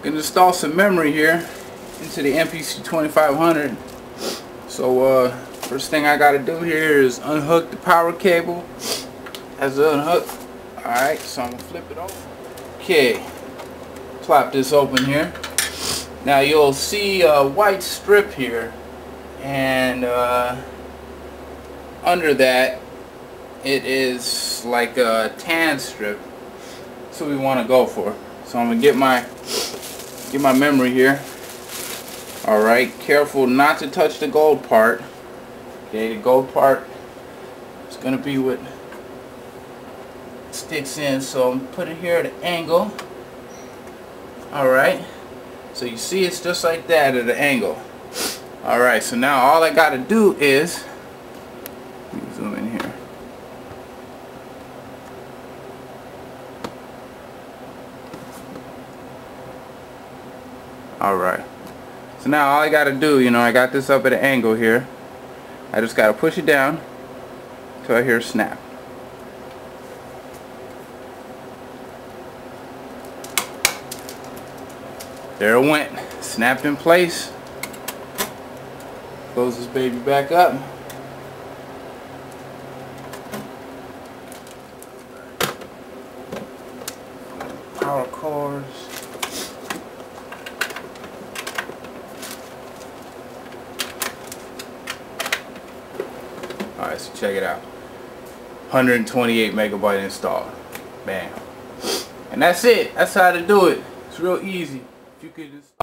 Gonna install some memory here into the Mpc2500. So first thing I gotta do here is unhook the power cable. As it unhooked. Alright, so I'm gonna flip it over. Okay, plop this open here. Now you'll see a white strip here, and under that it is like a tan strip. That's what we want to go for. So I'm gonna get my memory here. Alright, careful not to touch the gold part. Okay, the gold part is gonna be what sticks in, so I'm put it here at an angle. Alright, so you see it's just like that at an angle. Alright, so now all I gotta do is, let me zoom in here. Alright, so now all I gotta do, I got this up at an angle here. I just gotta push it down till I hear snap. There it went, snapped in place. Close this baby back up. Power cords. Alright, so check it out. 128 megabyte installed. Bam. And that's it. That's how to do it. It's real easy. If you could just